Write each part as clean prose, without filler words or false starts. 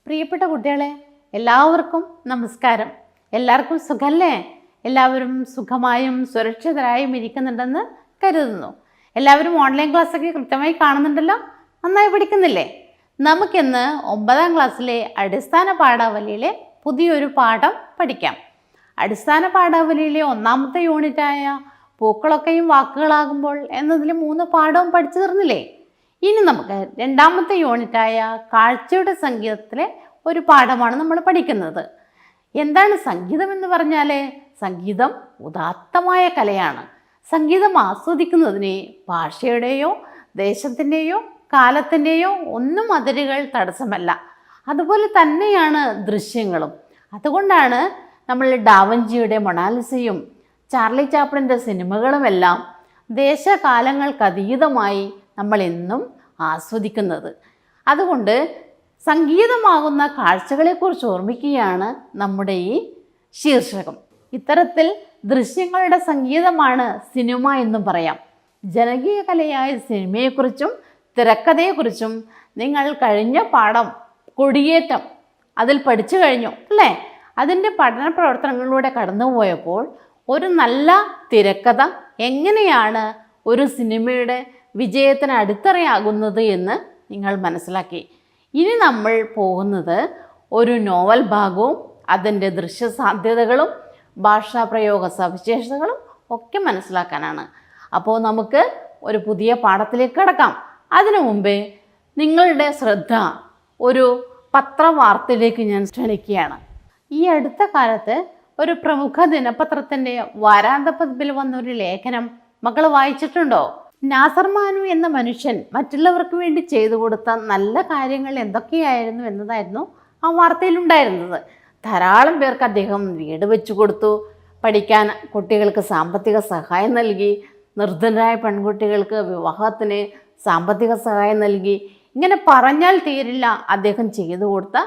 പ്രിയപ്പെട്ട കുട്ടികളെ, എല്ലാവർക്കും നമസ്കാരം. എല്ലാവർക്കും സുഖമല്ലേ? എല്ലാവരും സുഖമായും സുരക്ഷിതരായും ഇരിക്കുന്നുണ്ടെന്ന് കരുതുന്നു. എല്ലാവരും ഓൺലൈൻ ക്ലാസ്സൊക്കെ കൃത്യമായി കാണുന്നുണ്ടല്ലോ, നന്നായി പഠിക്കുന്നില്ലേ? നമുക്കിന്ന് 9ാം ക്ലാസ്സിലെ അടിസ്ഥാന പാഠാവലിയിലെ പുതിയൊരു പാഠം പഠിക്കാം. അടിസ്ഥാന പാഠാവലിയിലെ 1ാമത്തെ യൂണിറ്റായ പൂക്കളൊക്കെയും വാക്കുകളാകുമ്പോൾ എന്നതിൽ 3 പാഠവും പഠിച്ചു തീർന്നില്ലേ? ഇനി നമുക്ക് 2ാമത്തെ യൂണിറ്റായ കാഴ്ചയുടെ സംഗീതത്തിലെ ഒരു പാഠമാണ് നമ്മൾ പഠിക്കുന്നത്. എന്താണ് സംഗീതം എന്ന് പറഞ്ഞാൽ, സംഗീതം ഉദാത്തമായ കലയാണ്. സംഗീതം ആസ്വദിക്കുന്നതിന് ഭാഷയുടെയോ ദേശത്തിൻ്റെയോ കാലത്തിൻ്റെയോ ഒന്നും അതിരുകൾ തടസ്സമല്ല. അതുപോലെ തന്നെയാണ് ദൃശ്യങ്ങളും. അതുകൊണ്ടാണ് നമ്മൾ ഡാവിഞ്ചിയുടെ മൊണാലിസയും ചാർലി ചാപ്ലിൻ്റെ സിനിമകളുമെല്ലാം ദേശകാലങ്ങൾക്കതീതമായി നമ്മൾ എന്നും ആസ്വദിക്കുന്നത്. അതുകൊണ്ട് സംഗീതമാകുന്ന കാഴ്ചകളെക്കുറിച്ച് ഓർമ്മിക്കുകയാണ് നമ്മുടെ ഈ ശീർഷകം. ഇത്തരത്തിൽ ദൃശ്യങ്ങളുടെ സംഗീതമാണ് സിനിമ എന്നും പറയാം. ജനകീയ കലയായ സിനിമയെക്കുറിച്ചും തിരക്കഥയെക്കുറിച്ചും നിങ്ങൾ കഴിഞ്ഞ പാഠം കൊടിയേറ്റം അതിൽ പഠിച്ചു കഴിഞ്ഞു അല്ലേ? അതിൻ്റെ പഠന പ്രവർത്തനങ്ങളിലൂടെ കടന്നുപോയപ്പോൾ ഒരു നല്ല തിരക്കഥ എങ്ങനെയാണ് ഒരു സിനിമയുടെ വിജയത്തിന് അടിത്തറയാകുന്നത് എന്ന് നിങ്ങൾ മനസ്സിലാക്കി. ഇനി നമ്മൾ പോകുന്നത് ഒരു നോവൽ ഭാഗവും അതിൻ്റെ ദൃശ്യസാധ്യതകളും ഭാഷാപ്രയോഗ സവിശേഷതകളും ഒക്കെ മനസ്സിലാക്കാനാണ്. അപ്പോൾ നമുക്ക് ഒരു പുതിയ പാഠത്തിലേക്ക് കടക്കാം. അതിനു മുമ്പേ നിങ്ങളുടെ ശ്രദ്ധ ഒരു പത്രവാർത്തയിലേക്ക് ഞാൻ ക്ഷണിക്കുകയാണ്. ഈ അടുത്ത കാലത്ത് ഒരു പ്രമുഖ ദിനപത്രത്തിൻ്റെ വാരാന്തപതിപ്പിൽ വന്നൊരു ലേഖനം മക്കൾ വായിച്ചിട്ടുണ്ടോ? നാസർ മാനു എന്ന മനുഷ്യൻ മറ്റുള്ളവർക്ക് വേണ്ടി ചെയ്തു കൊടുത്ത നല്ല കാര്യങ്ങൾ എന്തൊക്കെയായിരുന്നു എന്നതായിരുന്നു ആ വാർത്തയിലുണ്ടായിരുന്നത്. ധാരാളം പേർക്ക് അദ്ദേഹം വീട് വെച്ചു കൊടുത്തു, പഠിക്കാൻ കുട്ടികൾക്ക് സാമ്പത്തിക സഹായം നൽകി, നിർധനരായ പെൺകുട്ടികൾക്ക് വിവാഹത്തിന് സാമ്പത്തിക സഹായം നൽകി. ഇങ്ങനെ പറഞ്ഞാൽ തീരില്ല അദ്ദേഹം ചെയ്തു കൊടുത്ത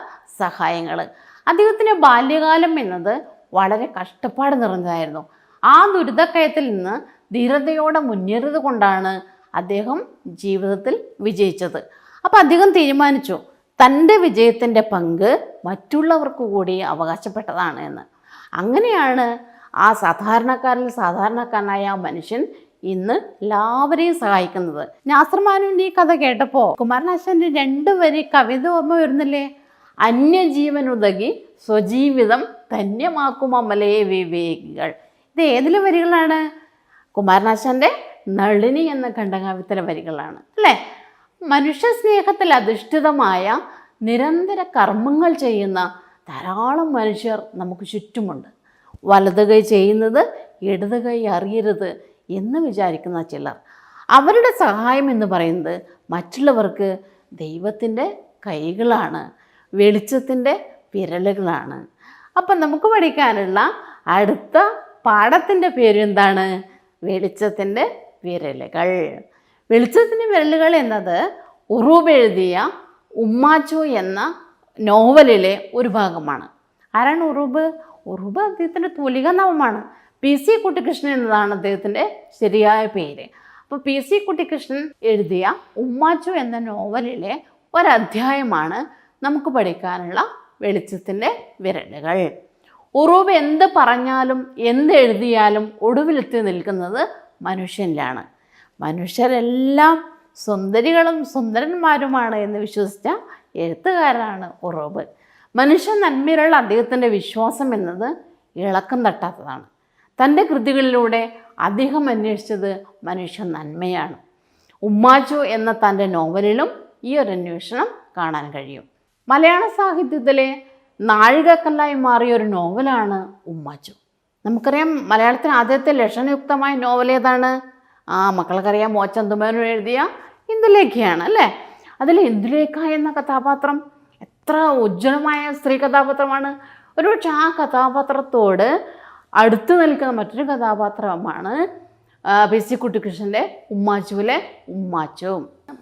സഹായങ്ങൾ. അദ്ദേഹത്തിൻ്റെ ബാല്യകാലം എന്നത് വളരെ കഷ്ടപ്പാട് നിറഞ്ഞതായിരുന്നു. ആ ദുരിതക്കയത്തിൽ നിന്ന് ധീരതയോടെ മുന്നേറിയത് കൊണ്ടാണ് അദ്ദേഹം ജീവിതത്തിൽ വിജയിച്ചത്. അപ്പോൾ അദ്ദേഹം തീരുമാനിച്ചു തൻ്റെ വിജയത്തിൻ്റെ പങ്ക് മറ്റുള്ളവർക്ക് കൂടി അവകാശപ്പെട്ടതാണ് എന്ന്. അങ്ങനെയാണ് ആ സാധാരണക്കാരിൽ സാധാരണക്കാരനായ ആ മനുഷ്യൻ ഇന്ന് എല്ലാവരെയും സഹായിക്കുന്നത്. നാസർ മാനുവിൻ്റെ ഈ കഥ കേട്ടപ്പോൾ കുമാരനാശാൻ്റെ 2 വരി കവിത ഓർമ്മ വരുന്നില്ലേ? അന്യജീവനുതകി സ്വജീവിതം ധന്യമാക്കും അമലയെ വിവേകികൾ. ഇത് ഏതിലെ വരികളാണ്? കുമാരനാശാൻ്റെ നളിനി എന്ന ഖണ്ഡകാവ്യത്തിലെ വരികളാണ് അല്ലേ? മനുഷ്യ സ്നേഹത്തിൽ അധിഷ്ഠിതമായ നിരന്തര കർമ്മങ്ങൾ ചെയ്യുന്ന ധാരാളം മനുഷ്യർ നമുക്ക് ചുറ്റുമുണ്ട്. വലത് കൈ ചെയ്യുന്നത് ഇടത് കൈ അറിയരുത് എന്ന് വിചാരിക്കുന്ന ചിലർ. അവരുടെ സഹായം എന്ന് പറയുന്നത് മറ്റുള്ളവർക്ക് ദൈവത്തിൻ്റെ കൈകളാണ്, വെളിച്ചത്തിൻ്റെ വിരലുകളാണ്. അപ്പം നമുക്ക് പഠിക്കാനുള്ള അടുത്ത പാഠത്തിൻ്റെ പേര് എന്താണ്? വെളിച്ചത്തിൻ്റെ വിരലുകൾ. വെളിച്ചത്തിൻ്റെ വിരലുകൾ എന്നത് ഉറൂബ് എഴുതിയ ഉമ്മാച്ചു എന്ന നോവലിലെ ഒരു ഭാഗമാണ്. ആരാണ് ഉറൂബ്? ഉറൂബ് അദ്ദേഹത്തിൻ്റെ തൂലിക നാമമാണ്. PC കുട്ടിക്കൃഷ്ണൻ എന്നതാണ് അദ്ദേഹത്തിൻ്റെ ശരിയായ പേര്. അപ്പോൾ PC കുട്ടിക്കൃഷ്ണൻ എഴുതിയ ഉമ്മാച്ചു എന്ന നോവലിലെ ഒരധ്യായമാണ് നമുക്ക് പഠിക്കാനുള്ള വെളിച്ചത്തിൻ്റെ വിരലുകൾ. ഉറൂബ് എന്ത് പറഞ്ഞാലും എന്ത് എഴുതിയാലും ഒടുവിലെത്തി നിൽക്കുന്നത് മനുഷ്യനിലാണ്. മനുഷ്യരെല്ലാം സുന്ദരികളും സുന്ദരന്മാരുമാണ് എന്ന് വിശ്വസിച്ച എഴുത്തുകാരനാണ് ഉറൂബ്. മനുഷ്യ നന്മയിലുള്ള അദ്ദേഹത്തിൻ്റെ വിശ്വാസം എന്നത് ഇളക്കം തട്ടാത്തതാണ്. തൻ്റെ കൃതികളിലൂടെ അദ്ദേഹം അന്വേഷിച്ചത് മനുഷ്യ നന്മയാണ്. ഉമ്മാച്ചു എന്ന തൻ്റെ നോവലിലും ഈ ഒരു അന്വേഷണം കാണാൻ കഴിയും. മലയാള സാഹിത്യത്തിലെ നാഴികക്കല്ലായി മാറിയ ഒരു നോവലാണ് ഉമ്മാച്ചു. നമുക്കറിയാം മലയാളത്തിന് ആദ്യത്തെ ലക്ഷണയുക്തമായ നോവൽ ഏതാണ്? മക്കൾക്കറിയാം, മോച്ചന്തുമേനോൻ എഴുതിയ ഇന്ദുലേഖയാണ് അല്ലേ? അതിൽ ഇന്ദുലേഖ എന്ന കഥാപാത്രം എത്ര ഉജ്ജ്വലമായ സ്ത്രീ കഥാപാത്രമാണ്. ഒരുപക്ഷെ ആ കഥാപാത്രത്തോട് അടുത്ത് നിൽക്കുന്ന മറ്റൊരു കഥാപാത്രമാണ് PC കുട്ടിക്കൃഷ്ണൻ്റെ ഉമ്മാച്ചുവിലെ ഉമ്മാച്ചു.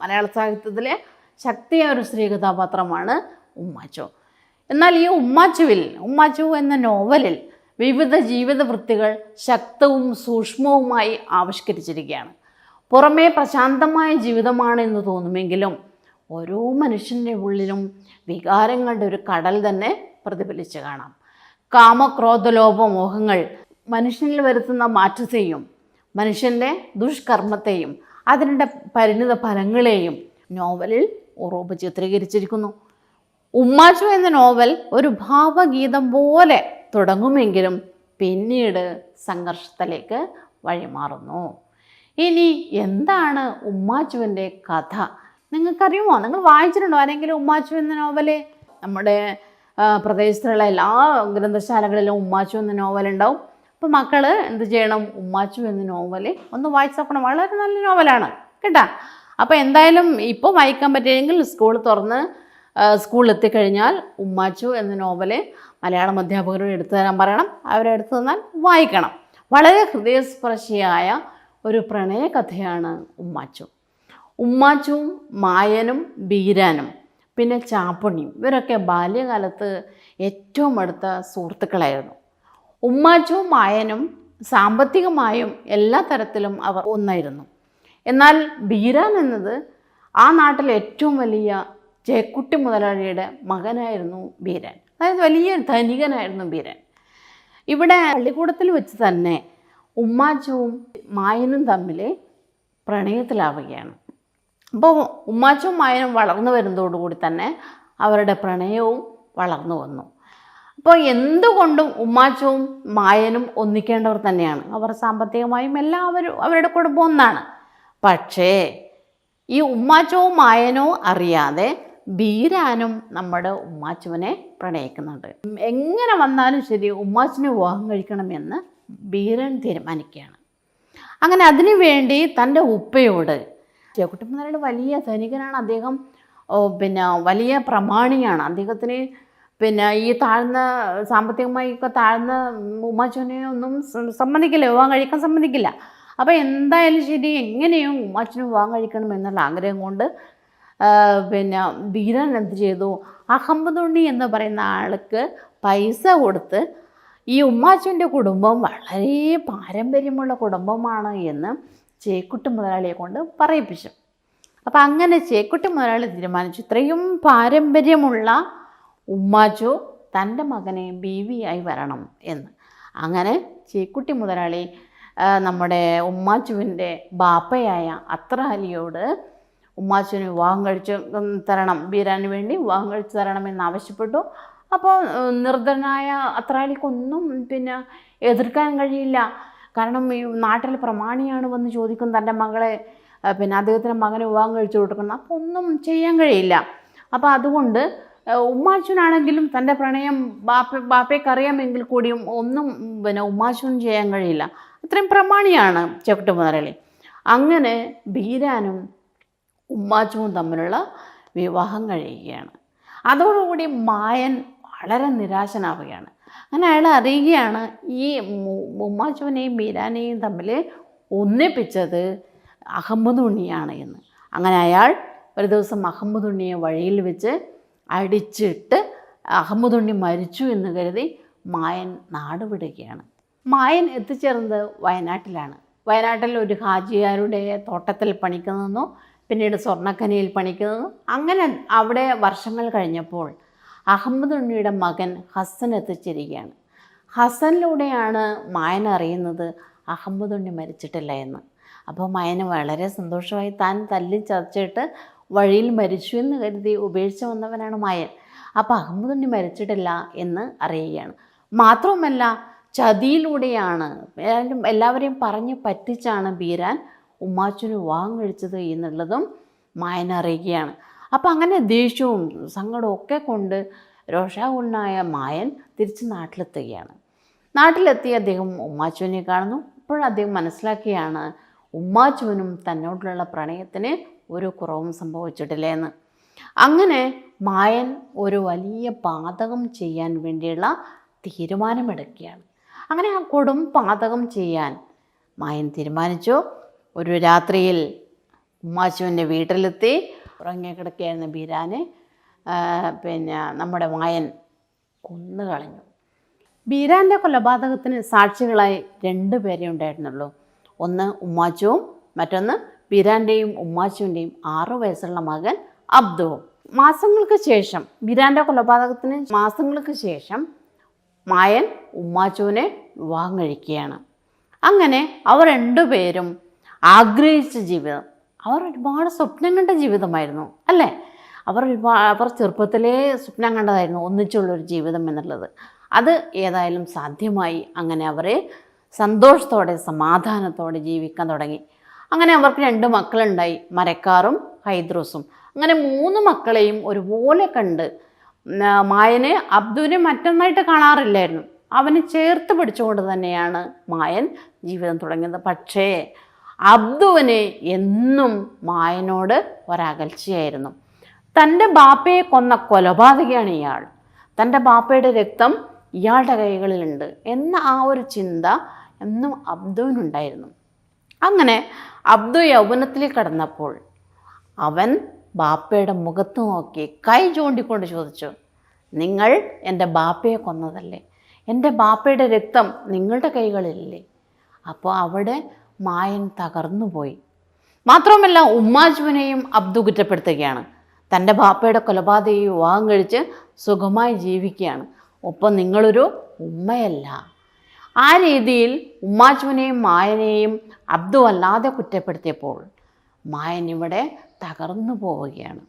മലയാള സാഹിത്യത്തിലെ ശക്തിയായ ഒരു സ്ത്രീ കഥാപാത്രമാണ് ഉമ്മാച്ചു. എന്നാൽ ഈ ഉമ്മാച്ചു എന്ന നോവലിൽ വിവിധ ജീവിത വൃത്തികൾ ശക്തവും സൂക്ഷ്മവുമായി ആവിഷ്കരിച്ചിരിക്കുകയാണ്. പുറമേ പ്രശാന്തമായ ജീവിതമാണ് എന്ന് തോന്നുമെങ്കിലും ഓരോ മനുഷ്യൻ്റെ ഉള്ളിലും വികാരങ്ങളുടെ ഒരു കടൽ തന്നെ പ്രതിഫലിച്ച് കാണാം. കാമക്രോധലോഭമോഹങ്ങൾ മനുഷ്യനിൽ വരുത്തുന്ന മാറ്റത്തെയും മനുഷ്യൻ്റെ ദുഷ്കർമ്മത്തെയും അതിൻ്റെ പരിണിത ഫലങ്ങളെയും നോവലിൽ ഉറൂബ് ചിത്രീകരിച്ചിരിക്കുന്നു. ഉമ്മാച്ചു എന്ന നോവൽ ഒരു ഭാവഗീതം പോലെ തുടങ്ങുമെങ്കിലും പിന്നീട് സംഘർഷത്തിലേക്ക് വഴിമാറുന്നു. ഇനി എന്താണ് ഉമ്മാച്ചുവിൻ്റെ കഥ? നിങ്ങൾക്കറിയുമോ? നിങ്ങൾ വായിച്ചിട്ടുണ്ടോ ആരെങ്കിലും ഉമ്മാച്ചു എന്ന നോവല്? നമ്മുടെ പ്രദേശത്തുള്ള എല്ലാ ഗ്രന്ഥശാലകളിലും ഉമ്മാച്ചു എന്ന നോവലുണ്ടാവും. അപ്പോൾ മക്കൾ എന്ത് ചെയ്യണം? ഉമ്മാച്ചു എന്ന നോവല് ഒന്ന് വായിച്ച് നോക്കണം. വളരെ നല്ല നോവലാണ് കേട്ടോ. അപ്പോൾ എന്തായാലും ഇപ്പോൾ വായിക്കാൻ പറ്റിയെങ്കിൽ സ്കൂളിൽ എത്തിക്കഴിഞ്ഞാൽ ഉമ്മാച്ചു എന്ന നോവല് മലയാളം അധ്യാപകരോട് എടുത്തു തരാൻ പറയണം. അവരെ എടുത്തു തന്നാൽ വായിക്കണം. വളരെ ഹൃദയസ്പർശിയായ ഒരു പ്രണയകഥയാണ് ഉമ്മാച്ചു. ഉമ്മാച്ചുവും മായനും ബീരാനും പിന്നെ ചാപ്പുണ്ണിയും ഇവരൊക്കെ ബാല്യകാലത്ത് ഏറ്റവും അടുത്ത സുഹൃത്തുക്കളായിരുന്നു. ഉമ്മാച്ചുവും മായനും സാമ്പത്തികമായും എല്ലാ തരത്തിലും അവർ ഒന്നായിരുന്നു. എന്നാൽ ബീരാൻ എന്നത് ആ നാട്ടിലെ ഏറ്റവും വലിയ ചേക്കുട്ടി മുതലാളിയുടെ മകനായിരുന്നു ബീരാൻ. അതായത് വലിയ ധനികനായിരുന്നു ബീരാൻ. ഇവിടെ പള്ളിക്കൂടത്തിൽ വെച്ച് തന്നെ ഉമ്മാച്ചുവും മായനും തമ്മിൽ പ്രണയത്തിലാവുകയാണ്. അപ്പോൾ ഉമ്മാച്ചുവും മായനും വളർന്നു വരുന്നതോടുകൂടി തന്നെ അവരുടെ പ്രണയവും വളർന്നു വന്നു. അപ്പോൾ എന്തുകൊണ്ടും ഉമ്മാച്ചുവും മായനും ഒന്നിക്കേണ്ടവർ തന്നെയാണ്. അവർ സാമ്പത്തികമായും എല്ലാവരും അവരുടെ കുടുംബം ഒന്നാണ്. പക്ഷേ ഈ ഉമ്മാച്ചുവും മായനും അറിയാതെ ബീരാനും നമ്മുടെ ഉമ്മാച്ചുവിനെ പ്രണയിക്കുന്നുണ്ട്. എങ്ങനെ വന്നാലും ശരി ഉമ്മാച്ചുവിനെ വിവാഹം കഴിക്കണമെന്ന് ബീരൻ തീരുമാനിക്കുകയാണ്. അങ്ങനെ അതിനു വേണ്ടി തൻ്റെ ഉപ്പയോട്, ചേക്കുട്ടി മുതലാളി വലിയ ധനികനാണ്, അദ്ദേഹം വലിയ പ്രമാണിയാണ്, അദ്ദേഹത്തിന് ഈ താഴ്ന്ന സാമ്പത്തികമായി ഒക്കെ താഴ്ന്ന ഉമ്മാച്ചുവിനെ ഒന്നും സമ്മതിക്കില്ല, വിവാഹം കഴിക്കാൻ സമ്മതിക്കില്ല. അപ്പോൾ എന്തായാലും ശരി എങ്ങനെയും ഉമ്മാച്ചുവിനെ വിവാഹം കഴിക്കണം എന്നുള്ള ആഗ്രഹം കൊണ്ട് ബീരാൻ എന്ത് ചെയ്തു? അഹമ്മദുണ്ണി എന്ന് പറയുന്ന ആൾക്ക് പൈസ കൊടുത്ത് ഈ ഉമ്മാച്ചുവിൻ്റെ കുടുംബം വളരെ പാരമ്പര്യമുള്ള കുടുംബമാണ് എന്ന് ചേക്കുട്ടി മുതലാളിയെ കൊണ്ട് പറയിപ്പിച്ചു. അപ്പോൾ അങ്ങനെ ചേക്കുട്ടി മുതലാളി തീരുമാനിച്ചു, ഇത്രയും പാരമ്പര്യമുള്ള ഉമ്മാച്ചു തൻ്റെ മകനെ ബീവിയായി വരണം എന്ന്. അങ്ങനെ ചേക്കുട്ടി മുതലാളി നമ്മുടെ ഉമ്മാച്ചുവിൻ്റെ ബാപ്പയായ അത്രഹലിയോട് ഉമ്മാച്ചുവിന് വിവാഹം കഴിച്ച് തരണം, ബീരാന് വേണ്ടി വിവാഹം കഴിച്ച് തരണമെന്നാവശ്യപ്പെട്ടു. അപ്പോൾ നിർദ്ധനായ അത്രഹലിക്കൊന്നും എതിർക്കാൻ കഴിയില്ല. കാരണം ഈ നാട്ടിൽ പ്രമാണിയാണ് വന്ന് ചോദിക്കും തൻ്റെ മകളെ, അദ്ദേഹത്തിൻ്റെ മകനെ വിവാഹം കഴിച്ചു കൊടുക്കണം. അപ്പോൾ ഒന്നും ചെയ്യാൻ കഴിയില്ല. അപ്പോൾ അതുകൊണ്ട് ഉമ്മാച്ചുവിനാണെങ്കിലും തൻ്റെ പ്രണയം ബാപ്പയ്ക്കറിയാമെങ്കിൽ കൂടിയും ഒന്നും ഉമ്മാച്ചുവിനും ചെയ്യാൻ കഴിയില്ല. അത്രയും പ്രമാണിയാണ് ചേക്കുട്ടി മുതലാളി. അങ്ങനെ ബീരാനും ഉമ്മാച്ചുവും തമ്മിലുള്ള വിവാഹം കഴിയുകയാണ്. അതോടുകൂടി മായൻ വളരെ നിരാശനാവുകയാണ്. അങ്ങനെ അയാൾ അറിയുകയാണ് ഈ ഉമ്മാച്ചുവിനെയും ബീരാനെയും തമ്മിൽ ഒന്നിപ്പിച്ചത് അഹമ്മദ് ഉണ്ണിയാണ് എന്ന്. അങ്ങനെ അയാൾ ഒരു ദിവസം അഹമ്മദ് ഉണ്ണിയെ വഴിയിൽ വെച്ച് അടിച്ചിട്ട് അഹമ്മദ് ഉണ്ണി മരിച്ചു എന്ന് കരുതി മായൻ നാട് വിടുകയാണ്. മായൻ എത്തിച്ചേർന്നത് വയനാട്ടിലാണ്. വയനാട്ടിൽ ഒരു ഹാജിയാരുടെ തോട്ടത്തിൽ പണിക്ക് നിന്നു, പിന്നീട് സ്വർണ്ണഖനിയിൽ പണിക്ക് നിന്നു. അങ്ങനെ അവിടെ വർഷങ്ങൾ കഴിഞ്ഞപ്പോൾ അഹമ്മദ് ഉണ്ണിയുടെ മകൻ ഹസൻ എത്തിച്ചിരിക്കുകയാണ്. ഹസനിലൂടെയാണ് മായൻ അറിയുന്നത് അഹമ്മദ് ഉണ്ണി മരിച്ചിട്ടില്ല എന്ന്. അപ്പോൾ മായന് വളരെ സന്തോഷമായി. താൻ തല്ലി ചതച്ചിട്ട് വഴിയിൽ മരിച്ചു എന്ന് കരുതി ഉപേക്ഷിച്ച് വന്നവനാണ് മായൻ. അപ്പോൾ അഹമ്മദ് ഉണ്ണി മരിച്ചിട്ടില്ല എന്ന് അറിയുകയാണ്. മാത്രവുമല്ല ചതിയിലൂടെയാണ്, എല്ലാവരെയും പറഞ്ഞ് പറ്റിച്ചാണ് ബീരാൻ ഉമ്മാച്ചുവിന് വിവാഹം കഴിച്ചത് എന്നുള്ളതും മായൻ അറിയുകയാണ്. അപ്പം അങ്ങനെ ദേഷ്യവും സങ്കടവും ഒക്കെ കൊണ്ട് രോഷാകുലനായ മായൻ തിരിച്ച് നാട്ടിലെത്തുകയാണ്. നാട്ടിലെത്തി അദ്ദേഹം ഉമ്മാച്ചുവിനെ കാണുന്നു. അപ്പോഴദ്ദേഹം മനസ്സിലാക്കിയാണ് ഉമ്മാച്ചുവിനും തന്നോടുള്ള പ്രണയത്തിന് ഒരു കുറവും സംഭവിച്ചിട്ടില്ല എന്ന്. അങ്ങനെ മായൻ ഒരു വലിയ പാതകം ചെയ്യാൻ വേണ്ടിയുള്ള തീരുമാനമെടുക്കുകയാണ്. അങ്ങനെ ആ കൊടും പാതകം ചെയ്യാൻ മായൻ തീരുമാനിച്ചു. ഒരു രാത്രിയിൽ ഉമ്മാച്ചുവിൻ്റെ വീട്ടിലെത്തി ഉറങ്ങിക്കിടക്കുകയായിരുന്ന ബീരാനെ നമ്മുടെ മായൻ കൊന്നുകളഞ്ഞു. ബീരാൻ്റെ കൊലപാതകത്തിന് സാക്ഷികളായി 2 പേരേ ഉണ്ടായിരുന്നുള്ളൂ. ഒന്ന് ഉമ്മാച്ചുവും മറ്റൊന്ന് ബീരാൻ്റെയും ഉമ്മാച്ചുവിൻ്റെയും 6 വയസ്സുള്ള മകൻ അബ്ദുവും. മാസങ്ങൾക്ക് ശേഷം, ബീരാൻ്റെ കൊലപാതകത്തിന് മാസങ്ങൾക്ക് ശേഷം മായൻ ഉമ്മാച്ചുവിനെ വിവാഹം കഴിക്കുകയാണ്. അങ്ങനെ അവർ രണ്ടുപേരും ആഗ്രഹിച്ച ജീവിതം, അവർ ഒരുപാട് സ്വപ്നം കണ്ട ജീവിതമായിരുന്നു അല്ലേ? അവർ ചെറുപ്പത്തിലേ സ്വപ്നം കണ്ടതായിരുന്നു ഒന്നിച്ചുള്ളൊരു ജീവിതം എന്നുള്ളത്. അത് ഏതായാലും സാധ്യമായി. അങ്ങനെ അവരെ സന്തോഷത്തോടെ സമാധാനത്തോടെ ജീവിക്കാൻ തുടങ്ങി. അങ്ങനെ അവർക്ക് 2 മക്കളുണ്ടായി, മരക്കാറും ഹൈദ്രോസും. അങ്ങനെ 3 മക്കളെയും ഒരുപോലെ കണ്ട് മായന് അബ്ദുവിനെ മറ്റൊന്നായിട്ട് കാണാറില്ലായിരുന്നു. അവനെ ചേർത്ത് പിടിച്ചുകൊണ്ട് തന്നെയാണ് മായൻ ജീവിതം തുടങ്ങിയത്. പക്ഷേ അബ്ദുവിന് എന്നും മായനോട് ഒരകൽച്ചയായിരുന്നു. തൻ്റെ ബാപ്പയെ കൊന്ന കൊലപാതകയാണ് ഇയാൾ, തൻ്റെ ബാപ്പയുടെ രക്തം ഇയാളുടെ കൈകളിലുണ്ട് എന്ന ആ ഒരു ചിന്ത എന്നും അബ്ദുവിനുണ്ടായിരുന്നു. അങ്ങനെ അബ്ദു യൗവനത്തിൽ കടന്നപ്പോൾ അവൻ ബാപ്പയുടെ മുഖത്ത് നോക്കി കൈ ചൂണ്ടിക്കൊണ്ട് ചോദിച്ചു, നിങ്ങൾ എൻ്റെ ബാപ്പയെ കൊന്നതല്ലേ? എൻ്റെ ബാപ്പയുടെ രക്തം നിങ്ങളുടെ കൈകളിലില്ലേ? അപ്പോൾ അവിടെ മായൻ തകർന്നുപോയി. മാത്രമല്ല ഉമ്മാച്ചുവിനെയും അബ്ദു കുറ്റപ്പെടുത്തുകയാണ്. തൻ്റെ ബാപ്പയുടെ കൊലപാതകയെ വിവാഹം കഴിച്ച് സുഖമായി ജീവിക്കുകയാണ്, ഒപ്പം നിങ്ങളൊരു ഉമ്മയല്ല. ആ രീതിയിൽ ഉമ്മാച്ചുവിനെയും മായനെയും അബ്ദു അല്ലാതെ കുറ്റപ്പെടുത്തിയപ്പോൾ മായൻ ഇവിടെ തകർന്നു പോവുകയാണ്.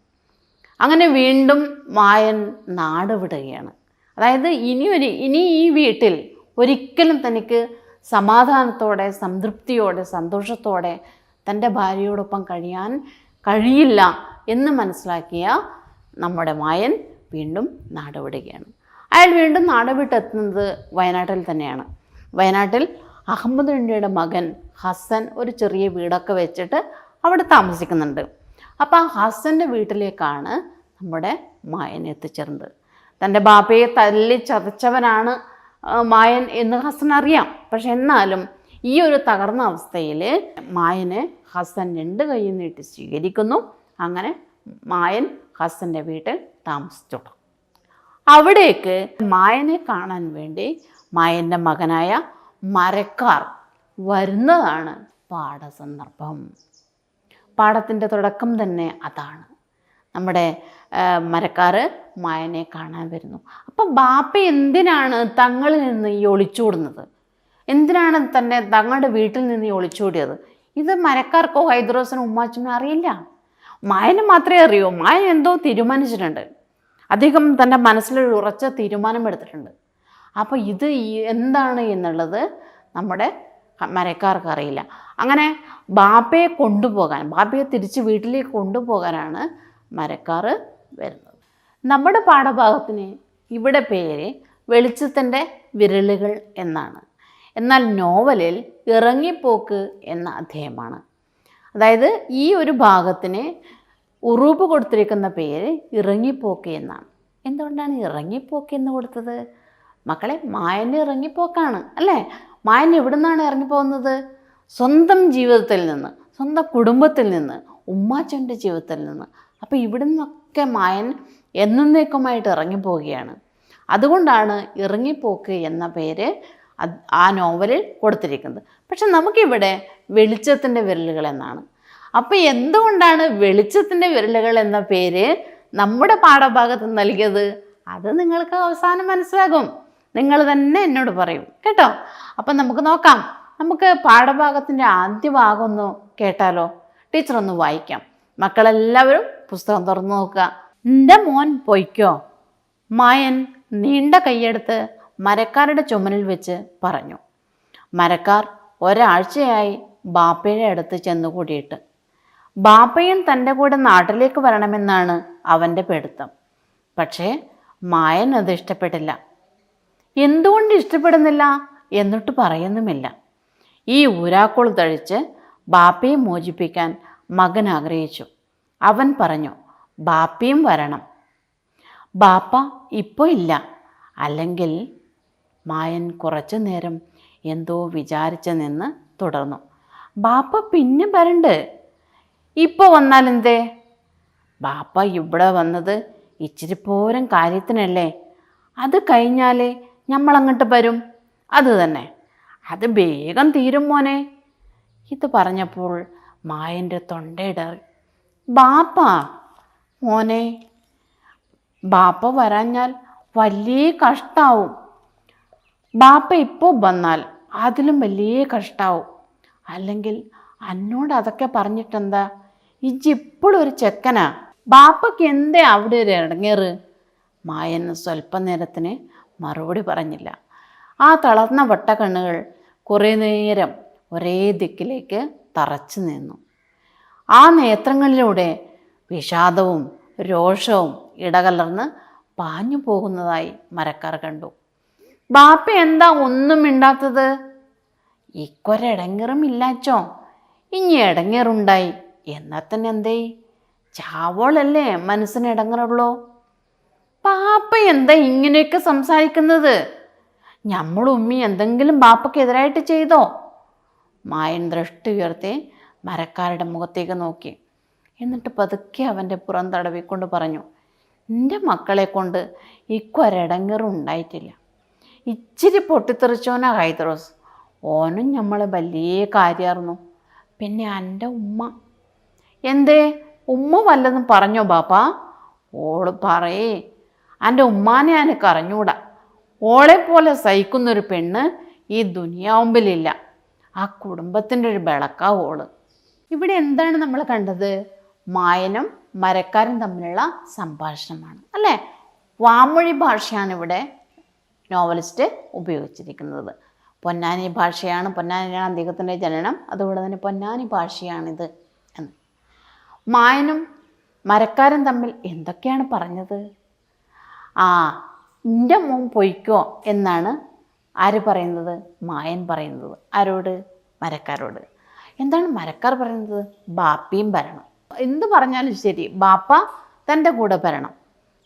അങ്ങനെ വീണ്ടും മായൻ നാട് വിടുകയാണ്. അതായത് ഇനി ഈ വീട്ടിൽ ഒരിക്കലും തനിക്ക് സമാധാനത്തോടെ സംതൃപ്തിയോടെ സന്തോഷത്തോടെ തൻ്റെ ഭാര്യയോടൊപ്പം കഴിയാൻ കഴിയില്ല എന്ന് മനസ്സിലാക്കിയ നമ്മുടെ മായൻ വീണ്ടും നാട് വിടുകയാണ്. അയാൾ വീണ്ടും നാട് വിട്ടെത്തുന്നത് വയനാട്ടിൽ തന്നെയാണ്. വയനാട്ടിൽ അഹമ്മദ് ഉണ്ണിയുടെ മകൻ ഹസൻ ഒരു ചെറിയ വീടൊക്കെ വെച്ചിട്ട് അവിടെ താമസിക്കുന്നുണ്ട്. അപ്പോൾ ആ ഹസൻ്റെ വീട്ടിലേക്കാണ് നമ്മുടെ മായൻ എത്തിച്ചേർന്നത്. തൻ്റെ ബാപ്പയെ തല്ലി ചതച്ചവനാണ് മായൻ എന്ന് ഹസൻ അറിയാം. പക്ഷെ എന്നാലും ഈ ഒരു തകർന്ന അവസ്ഥയിൽ മായന് ഹസൻ 2 കൈയും നീട്ടി സ്വീകരിക്കുന്നു. അങ്ങനെ മായൻ ഹസൻ്റെ വീട്ടിൽ താമസിച്ചു. അവിടേക്ക് മായനെ കാണാൻ വേണ്ടി മായൻ്റെ മകനായ മരക്കാർ വരുന്നതാണ് പാഠസന്ദർഭം. പാഠത്തിൻ്റെ തുടക്കം തന്നെ അതാണ്. നമ്മുടെ മരക്കാർ മായനെ കാണാൻ വരുന്നു. അപ്പം ബാപ്പ എന്തിനാണ് തങ്ങളിൽ നിന്ന് ഈ ഒളിച്ചോടുന്നത്? എന്തിനാണ് തങ്ങളുടെ വീട്ടിൽ നിന്ന് ഈ ഒളിച്ചോടിയത്? ഇത് മരക്കാർക്കോ ഹൈദ്രോസിനോ ഉമ്മാച്ചനോ അറിയില്ല. മായന് മാത്രമേ അറിയൂ. മായൻ എന്തോ തീരുമാനിച്ചിട്ടുണ്ട്, അദ്ദേഹം തൻ്റെ മനസ്സിലൊരു ഉറച്ച തീരുമാനമെടുത്തിട്ടുണ്ട്. അപ്പോൾ ഇത് എന്താണ് എന്നുള്ളത് നമ്മുടെ മരക്കാർക്ക് അറിയില്ല. അങ്ങനെ ബാപ്പയെ തിരിച്ച് വീട്ടിലേക്ക് കൊണ്ടുപോകാനാണ് മരക്കാർ വരുന്നത്. നമ്മുടെ പാഠഭാഗത്തിന് ഇവിടെ പേര് വെളിച്ചത്തിൻ്റെ വിരലുകൾ എന്നാണ്. എന്നാൽ നോവലിൽ ഇറങ്ങിപ്പോക്ക് എന്ന അധ്യായമാണ്. അതായത് ഈ ഒരു ഭാഗത്തിന് ഉറൂബ് കൊടുത്തിരിക്കുന്ന പേര് ഇറങ്ങിപ്പോക്ക് എന്നാണ്. എന്തുകൊണ്ടാണ് ഇറങ്ങിപ്പോക്ക് എന്ന് കൊടുത്തത്? മക്കളെ, മായൻ്റെ ഇറങ്ങിപ്പോക്കാണ് അല്ലേ? മായൻ എവിടെ നിന്നാണ് ഇറങ്ങിപ്പോകുന്നത്? സ്വന്തം ജീവിതത്തിൽ നിന്ന്, സ്വന്തം കുടുംബത്തിൽ നിന്ന്, ഉമ്മാച്ചൻ്റെ ജീവിതത്തിൽ നിന്ന്. അപ്പോൾ ഇവിടെ നിന്നൊക്കെ മായൻ എന്നേക്കുമായിട്ട് ഇറങ്ങിപ്പോവുകയാണ്. അതുകൊണ്ടാണ് ഇറങ്ങിപ്പോക്ക് എന്ന പേര് ആ നോവലിൽ കൊടുത്തിരിക്കുന്നത്. പക്ഷെ നമുക്കിവിടെ വെളിച്ചത്തിൻ്റെ വിരലുകൾ എന്നാണ്. അപ്പോൾ എന്തുകൊണ്ടാണ് വെളിച്ചത്തിൻ്റെ വിരലുകൾ എന്ന പേര് നമ്മുടെ പാഠഭാഗത്ത് നൽകിയത്? അത് നിങ്ങൾക്ക് അവസാനം മനസ്സിലാകും. നിങ്ങൾ തന്നെ എന്നോട് പറയും കേട്ടോ. അപ്പം നമുക്ക് നോക്കാം. നമുക്ക് പാഠഭാഗത്തിൻ്റെ ആദ്യ ഭാഗം ഒന്ന് കേട്ടാലോ? ടീച്ചർ ഒന്ന് വായിക്കാം. മക്കളെല്ലാവരും പുസ്തകം തുറന്നു നോക്കുക. എൻ്റെ മോൻ പൊയ്ക്കോ, മായൻ നീണ്ട കൈയെടുത്ത് മരക്കാരുടെ ചുമലിൽ വെച്ച് പറഞ്ഞു. മരക്കാർ ഒരാഴ്ചയായി ബാപ്പയുടെ അടുത്ത് ചെന്നുകൂടിയിട്ട്. ബാപ്പയും തൻ്റെ കൂടെ നാട്ടിലേക്ക് വരണമെന്നാണ് അവൻ്റെ പിടുത്തം. പക്ഷേ മായൻ അത് ഇഷ്ടപ്പെട്ടില്ല. എന്തുകൊണ്ട് ഇഷ്ടപ്പെടുന്നില്ല എന്നിട്ട് പറയുന്നുമില്ല. ഈ ഊരാക്കോൾ തഴിച്ച് ബാപ്പയെ മോചിപ്പിക്കാൻ മകൻ ആഗ്രഹിച്ചു. അവൻ പറഞ്ഞു, ബാപ്പയും വരണം. ബാപ്പ ഇപ്പോൾ ഇല്ല. അല്ലെങ്കിൽ മായൻ കുറച്ചു നേരം എന്തോ വിചാരിച്ച് നിന്ന് തുടർന്നു. ബാപ്പ പിന്നെ വരണ്ട്. ഇപ്പോൾ വന്നാലെന്തേ? ബാപ്പ ഇവിടെ വന്നത് ഇച്ചിരി പോരം കാര്യത്തിനല്ലേ. അത് കഴിഞ്ഞാലേ നമ്മളങ്ങോട്ട് വരും. അത് തന്നെ, അത് വേഗം തീരും മോനെ. ഇത് പറഞ്ഞപ്പോൾ മായൻ്റെ തൊണ്ടയിടറി. ബാപ്പ മോനെ, ബാപ്പ വരാഞ്ഞാൽ വലിയ കഷ്ടാവും. ബാപ്പ ഇപ്പോൾ വന്നാൽ അതിലും വലിയ കഷ്ടാവും. അല്ലെങ്കിൽ എന്നോട് അതൊക്കെ പറഞ്ഞിട്ടെന്താ? ഇപ്പോഴും ഒരു ചെക്കനാ. ബാപ്പയ്ക്ക് എന്തേ അവിടെ ഒരു ഇടങ്ങേറ്? മായൻ സ്വല്പ നേരത്തിന് മറുപടി പറഞ്ഞില്ല. ആ തളർന്ന വട്ടക്കണ്ണുകൾ കുറേ നേരം ഒരേ ദിക്കിലേക്ക് തറച്ചു നിന്നു. ആ നേത്രങ്ങളിലൂടെ വിഷാദവും രോഷവും ഇടകലർന്ന് പാഞ്ഞു പോകുന്നതായി മരക്കാർ കണ്ടു. ബാപ്പ എന്താ ഒന്നും മിണ്ടാത്തത്? ഇക്കൊരിടങ്ങേറും ഇല്ലാച്ചോ. ഇനി ഇടങ്ങേറുണ്ടായി എന്നാൽ തന്നെ എന്തേ? ചാവോളല്ലേ മനസ്സിന് ഇടങ്ങറുള്ളൂ. ബാപ്പ എന്താ ഇങ്ങനെയൊക്കെ സംസാരിക്കുന്നത്? ഞമ്മളും ഉമ്മി എന്തെങ്കിലും ബാപ്പയ്ക്കെതിരായിട്ട് ചെയ്തോ? മായൻ ദൃഷ്ടി ഉയർത്തി മരക്കാരുടെ മുഖത്തേക്ക് നോക്കി. എന്നിട്ട് പതുക്കെ അവൻ്റെ പുറം തടവിക്കൊണ്ട് പറഞ്ഞു, എൻ്റെ മക്കളെ കൊണ്ട് ഇക്കൊരിടങ്ങേറും ഉണ്ടായിട്ടില്ല. ഇച്ചിരി പൊട്ടിത്തെറിച്ചോനാ ഹൈദ്രോസ്. ഓനും നമ്മളെ വലിയ കാര്യമായിരുന്നു. പിന്നെ എൻ്റെ ഉമ്മ. എന്തേ, ഉമ്മ വല്ലതും പറഞ്ഞോ ബാപ്പ? ഓള് പറയേ, എൻ്റെ ഉമ്മാനെ എനിക്ക് അറിഞ്ഞൂടാ. ഓളെപ്പോലെ സഹിക്കുന്നൊരു പെണ്ണ് ഈ ദുനിയാവുമ്പിലില്ല. ആ കുടുംബത്തിൻ്റെ ഒരു വിളക്കാ ഓള്. ഇവിടെ എന്താണ് നമ്മൾ കണ്ടത്? മായനും മരക്കാരും തമ്മിലുള്ള സംഭാഷണമാണ് അല്ലേ? വാമൊഴി ഭാഷയാണ് ഇവിടെ നോവലിസ്റ്റ് ഉപയോഗിച്ചിരിക്കുന്നത്. പൊന്നാനി ഭാഷയാണ്, പൊന്നാനിയാണ് അദ്ദേഹത്തിൻ്റെ ജനനം, അതുകൊണ്ട് തന്നെ പൊന്നാനി ഭാഷയാണിത് എന്ന്. മായനും മരക്കാരും തമ്മിൽ എന്തൊക്കെയാണ് പറഞ്ഞത്? എൻ്റെ മോൻ പൊയ്ക്കോ എന്നാണ് ആര് പറയുന്നത്? മായൻ പറയുന്നത്. ആരോട്? മരക്കാരോട്. എന്താണ് മരക്കാർ പറയുന്നത്? ബാപ്പയും വരണം. എന്ത് പറഞ്ഞാലും ശരി, ബാപ്പ തൻ്റെ കൂടെ വരണം,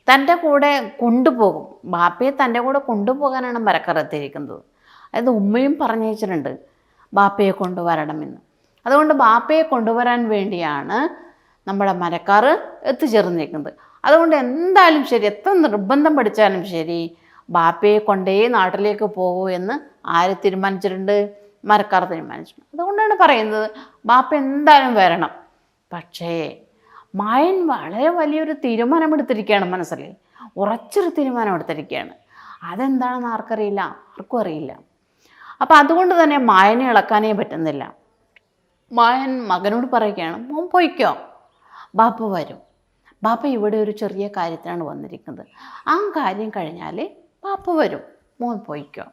തൻ്റെ കൂടെ കൊണ്ടുപോകും. ബാപ്പയെ തൻ്റെ കൂടെ കൊണ്ടുപോകാനാണ് മരക്കാർ എത്തിയിരിക്കുന്നത്. അതായത് ഉമ്മയും പറഞ്ഞയച്ചിട്ടുണ്ട് ബാപ്പയെ കൊണ്ടുവരണമെന്ന്. അതുകൊണ്ട് ബാപ്പയെ കൊണ്ടുവരാൻ വേണ്ടിയാണ് നമ്മുടെ മരക്കാർ എത്തിച്ചേർന്നിരിക്കുന്നത്. അതുകൊണ്ട് എന്തായാലും ശരി, എത്ര നിർബന്ധം പഠിച്ചാലും ശരി, ബാപ്പയെ കൊണ്ടേ നാട്ടിലേക്ക് പോകൂ എന്ന് ആര് തീരുമാനിച്ചിട്ടുണ്ട്? മരക്കാർ തീരുമാനിച്ചിട്ടുണ്ട്. അതുകൊണ്ടാണ് പറയുന്നത് ബാപ്പ എന്തായാലും വരണം. പക്ഷേ മായൻ വളരെ വലിയൊരു തീരുമാനമെടുത്തിരിക്കുകയാണ്. മനസ്സിൽ ഉറച്ചൊരു തീരുമാനമെടുത്തിരിക്കുകയാണ്. അതെന്താണെന്ന് ആർക്കറിയില്ല, ആർക്കും അറിയില്ല. അപ്പം അതുകൊണ്ട് തന്നെ മായനെ ഇളക്കാനേ പറ്റുന്നില്ല. മായൻ മകനോട് പറയുകയാണ്, മോൻ പോയിക്കോ, ബാപ്പ വരും. ബാപ്പ ഇവിടെ ഒരു ചെറിയ കാര്യത്തിനാണ് വന്നിരിക്കുന്നത്. ആ കാര്യം കഴിഞ്ഞാൽ ബാപ്പ വരും, മോൻ പോയിക്കോ.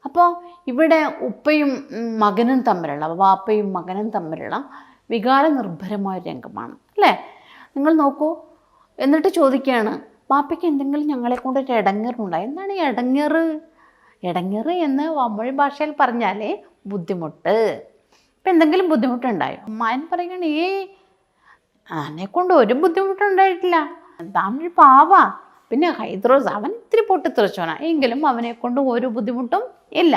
അപ്പോൾ ഇവിടെ ഉപ്പയും മകനും തമ്മിലുള്ള, ബാപ്പയും മകനും തമ്മിലുള്ള വികാര നിർഭരമായ രംഗമാണ് അല്ലേ? നിങ്ങൾ നോക്കൂ. എന്നിട്ട് ചോദിക്കുകയാണ്, ബാപ്പയ്ക്ക് എന്തെങ്കിലും ഞങ്ങളെ കൊണ്ടൊരു ഇടങ്ങേറുണ്ടായി. എന്താണ് ഈ ഇടങ്ങേറ്? ഇടങ്ങേറ് എന്ന് വമ്പഴി ഭാഷയിൽ പറഞ്ഞാൽ ബുദ്ധിമുട്ട്. ഇപ്പം എന്തെങ്കിലും ബുദ്ധിമുട്ടുണ്ടായോ? മായൻ പറയുകയാണ്, എന്നെ കൊണ്ട് ഒരു ബുദ്ധിമുട്ടുണ്ടായിട്ടില്ല. താമഴി പാവാ. പിന്നെ ഹൈദ്രോസ് അവൻ ഇത്തിരി പൊട്ടിത്തെറിച്ചോനാ, എങ്കിലും അവനെ കൊണ്ട് ഒരു ബുദ്ധിമുട്ടും ഇല്ല.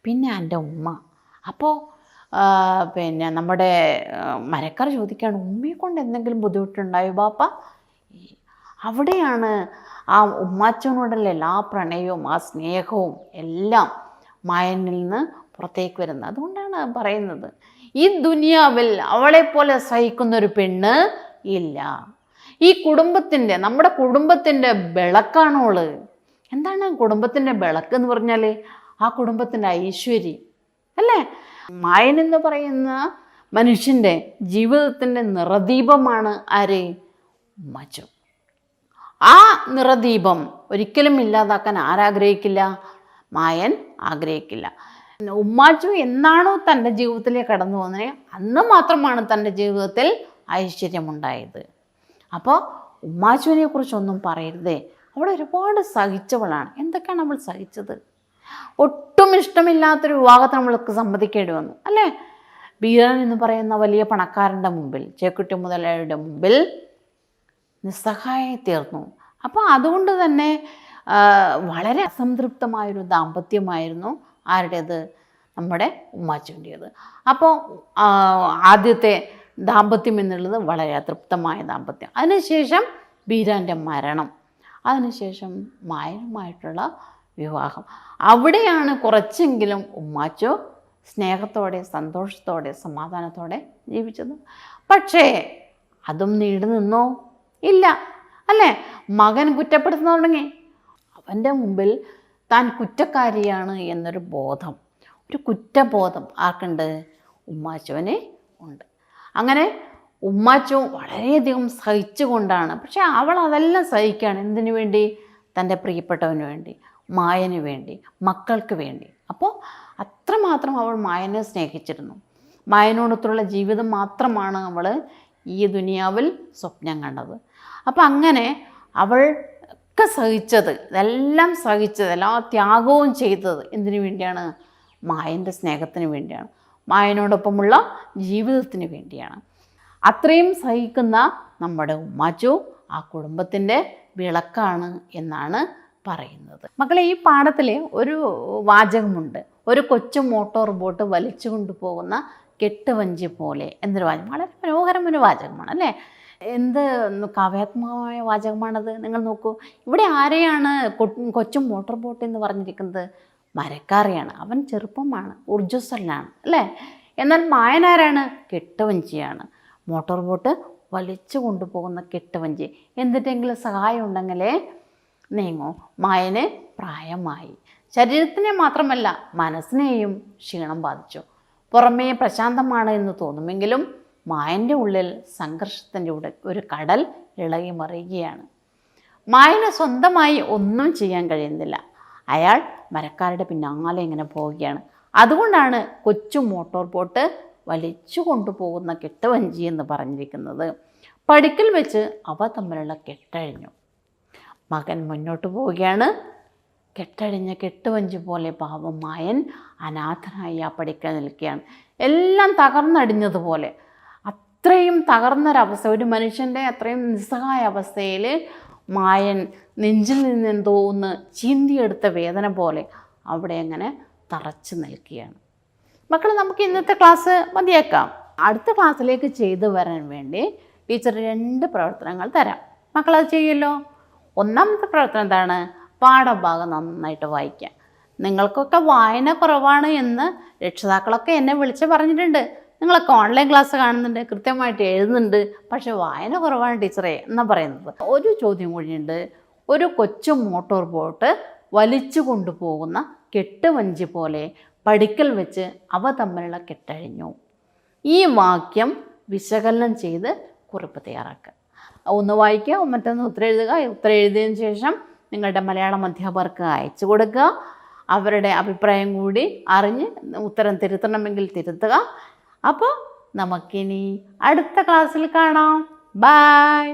പിന്നെ എൻ്റെ ഉമ്മ. അപ്പോൾ പിന്നെ നമ്മുടെ മരക്കാർ ചോദിക്കുകയാണ്, ഉമ്മയെ കൊണ്ട് എന്തെങ്കിലും ബുദ്ധിമുട്ടുണ്ടായോ ബാപ്പ? അവിടെയാണ് ആ ഉമ്മാച്ചനോടുള്ള എല്ലാ പ്രണയവും ആ സ്നേഹവും എല്ലാം മായനിൽ നിന്ന് പുറത്തേക്ക് വരുന്നത്. അതുകൊണ്ടാണ് പറയുന്നത്, ഈ ദുനിയാവിൽ അവളെപ്പോലെ സഹിക്കുന്നൊരു പെണ്ണ് ഇല്ല. ഈ കുടുംബത്തിൻ്റെ, നമ്മുടെ കുടുംബത്തിൻ്റെ വിളക്കാണോള്. എന്താണ് കുടുംബത്തിൻ്റെ വിളക്ക് എന്ന് പറഞ്ഞാൽ? ആ കുടുംബത്തിൻ്റെ ഐശ്വര്യം അല്ലേ? മായൻ എന്ന് പറയുന്ന മനുഷ്യൻ്റെ ജീവിതത്തിൻ്റെ നിറദീപമാണ് ആര്? ഉമ്മാച്ചു. ആ നിറദീപം ഒരിക്കലും ഇല്ലാതാക്കാൻ ആരാഗ്രഹിക്കില്ല? മായൻ ആഗ്രഹിക്കില്ല. ഉമ്മാച്ചു എന്നാണോ തൻ്റെ ജീവിതത്തിലേക്ക് കടന്നു പോകുന്നത്, അന്ന് മാത്രമാണ് തൻ്റെ ജീവിതത്തിൽ ഐശ്വര്യമുണ്ടായത്. അപ്പോൾ ഉമ്മാച്ചുവിനെ കുറിച്ചൊന്നും പറയരുതേ. അവിടെ ഒരുപാട് സഹിച്ചവളാണ്. എന്തൊക്കെയാണ് അവൾ സഹിച്ചത്? ഒട്ടും ഇഷ്ടമില്ലാത്തൊരു വിവാഹത്തിന് നമ്മൾക്ക് സമ്മതിക്കേണ്ടി വന്നു അല്ലേ? ബീരാൻ എന്ന് പറയുന്ന വലിയ പണക്കാരൻ്റെ മുമ്പിൽ, ചേക്കുട്ടി മുതലാളിയുടെ മുമ്പിൽ നിസ്സഹായി തീർന്നു. അപ്പോൾ അതുകൊണ്ട് തന്നെ വളരെ അസംതൃപ്തമായൊരു ദാമ്പത്യമായിരുന്നു ആരുടേത്? നമ്മുടെ ഉമ്മാച്ചുവിൻ്റേത്. അപ്പോൾ ആദ്യത്തെ ദാമ്പത്യം എന്നുള്ളത് വളരെ അതൃപ്തമായ ദാമ്പത്യം. അതിനുശേഷം ബീരാൻ്റെ മരണം, അതിനുശേഷം മായനുമായിട്ടുള്ള വിവാഹം. അവിടെയാണ് കുറച്ചെങ്കിലും ഉമ്മാച്ചു സ്നേഹത്തോടെ, സന്തോഷത്തോടെ, സമാധാനത്തോടെ ജീവിച്ചത്. പക്ഷേ അതും നീണ്ടു നിന്നോ? ഇല്ല അല്ലേ? മകൻ കുറ്റപ്പെടുത്തുന്ന തുടങ്ങി. അവൻ്റെ മുമ്പിൽ താൻ കുറ്റക്കാരിയാണ് എന്നൊരു ബോധം, ഒരു കുറ്റബോധം ആർക്കുണ്ട്? ഉമ്മാച്ചുവിന് ഉണ്ട്. അങ്ങനെ ഉമ്മാച്ചു വളരെയധികം സഹിച്ചുകൊണ്ടാണ്, പക്ഷെ അവൾ അതെല്ലാം സഹിക്കുകയാണ്. എന്തിനു വേണ്ടി? തൻ്റെ പ്രിയപ്പെട്ടവന് വേണ്ടി, മായന് വേണ്ടി, മക്കൾക്ക് വേണ്ടി. അപ്പോൾ അത്രമാത്രം അവൾ മായനെ സ്നേഹിച്ചിരുന്നു. മായനോടൊത്തുള്ള ജീവിതം മാത്രമാണ് അവൾ ഈ ദുനിയാവിൽ സ്വപ്നം കണ്ടത്. അപ്പം അങ്ങനെ അവൾ ഒക്കെ സഹിച്ചത്, ഇതെല്ലാം സഹിച്ചത്, എല്ലാ ത്യാഗവും ചെയ്തത് എന്തിനു വേണ്ടിയാണ്? മായൻ്റെ സ്നേഹത്തിന് വേണ്ടിയാണ്, മായനോടൊപ്പമുള്ള ജീവിതത്തിന് വേണ്ടിയാണ്. അത്രയും സഹിക്കുന്ന നമ്മുടെ ഉമ്മാച്ചു ആ കുടുംബത്തിൻ്റെ വിളക്കാണ് എന്നാണ് പറയുന്നത്. മക്കളെ, ഈ പാഠത്തിൽ ഒരു വാചകമുണ്ട്, ഒരു കൊച്ചു മോട്ടോർ ബോട്ട് വലിച്ചു കൊണ്ടുപോകുന്ന കെട്ടുവഞ്ചി പോലെ എന്നൊരു വാചകം. വളരെ മനോഹരമൊരു വാചകമാണ് അല്ലേ? എന്ത് കാവ്യാത്മകമായ വാചകമാണത്. നിങ്ങൾ നോക്കൂ, ഇവിടെ ആരെയാണ് കൊച്ചു മോട്ടോർ ബോട്ട് എന്ന് പറഞ്ഞിരിക്കുന്നത്? മരക്കാരെയാണ്. അവൻ ചെറുപ്പമാണ്, ഊർജ്ജസ്വലനാണ് അല്ലേ? എന്നാൽ മായനാരാണ്? കെട്ടുവഞ്ചിയാണ്. മോട്ടോർ ബോട്ട് വലിച്ചു കൊണ്ടുപോകുന്ന കെട്ടുവഞ്ചി. എന്തിട്ടെങ്കിലും സഹായം ഉണ്ടെങ്കിലേ നീങ്ങൂ. മായന് പ്രായമായി, ശരീരത്തിനെ മാത്രമല്ല മനസ്സിനെയും ക്ഷീണം ബാധിച്ചു. പുറമേ പ്രശാന്തമാണ് എന്ന് തോന്നുമെങ്കിലും മായൻ്റെ ഉള്ളിൽ സംഘർഷത്തിൻ്റെ ഒരു കടൽ ഇളകി മറിയുകയാണ്. മായന് സ്വന്തമായി ഒന്നും ചെയ്യാൻ കഴിയുന്നില്ല. അയാൾ മരക്കാരുടെ പിന്നാലെ ഇങ്ങനെ പോവുകയാണ്. അതുകൊണ്ടാണ് കൊച്ചു മോട്ടോർ ബോട്ട് വലിച്ചു കൊണ്ടുപോകുന്ന കെട്ടുവഞ്ചി എന്ന് പറഞ്ഞിരിക്കുന്നത്. പടിക്കൽ വെച്ച് അവ തമ്മിലുള്ള കെട്ടഴിഞ്ഞു. മകൻ മുന്നോട്ട് പോവുകയാണ്. കെട്ടഴിഞ്ഞ കെട്ടുവഞ്ചി പോലെ പാവം മായൻ അനാഥനായി ആ പടിക്കൽ നിൽക്കുകയാണ്. എല്ലാം തകർന്നടിഞ്ഞതുപോലെ, അത്രയും തകർന്നൊരവസ്ഥ, ഒരു മനുഷ്യൻ്റെ അത്രയും നിസ്സഹായ അവസ്ഥയിൽ മായൻ നെഞ്ചിൽ നിന്ന് എന്തോ ഒന്ന് ചീന്തിയെടുത്ത വേദന പോലെ അവിടെ അങ്ങനെ തറച്ചു നിൽക്കുകയാണ്. മക്കൾ, നമുക്ക് ഇന്നത്തെ ക്ലാസ് മതിയാക്കാം. അടുത്ത ക്ലാസ്സിലേക്ക് ചെയ്തു വരാൻ വേണ്ടി ടീച്ചർ 2 പ്രവർത്തനങ്ങൾ തരാം. മക്കളത് ചെയ്യുമല്ലോ. ഒന്നാമത്തെ പ്രവർത്തനം എന്താണ്? പാഠഭാഗം നന്നായിട്ട് വായിക്കുക. നിങ്ങൾക്കൊക്കെ വായന കുറവാണ് എന്ന് രക്ഷിതാക്കളൊക്കെ എന്നെ വിളിച്ച് പറഞ്ഞിട്ടുണ്ട്. നിങ്ങളൊക്കെ ഓൺലൈൻ ക്ലാസ് കാണുന്നുണ്ട്, കൃത്യമായിട്ട് എഴുതുന്നുണ്ട്, പക്ഷെ വായന കുറവാണ് ടീച്ചറെ എന്നാണ് പറയുന്നത്. ഒരു ചോദ്യം കൂടിയുണ്ട്. ഒരു കൊച്ചു മോട്ടോർ ബോട്ട് വലിച്ചു കൊണ്ടുപോകുന്ന കെട്ടുവഞ്ചി പോലെ പടിക്കൽ വെച്ച് അവ തമ്മിലുള്ള കെട്ടഴിഞ്ഞു. ഈ വാക്യം വിശകലനം ചെയ്ത് കുറിപ്പ് തയ്യാറാക്കുക. ഒന്ന് വായിക്കുക, മറ്റൊന്ന് ഉത്തരം എഴുതുക. ഉത്തരം എഴുതിയതിന് ശേഷം നിങ്ങളുടെ മലയാളം അധ്യാപകർക്ക് അയച്ചു കൊടുക്കുക. അവരുടെ അഭിപ്രായം കൂടി അറിഞ്ഞ് ഉത്തരം തിരുത്തണമെങ്കിൽ തിരുത്തുക. അപ്പോൾ നമുക്കിനി അടുത്ത ക്ലാസ്സിൽ കാണാം. ബൈ.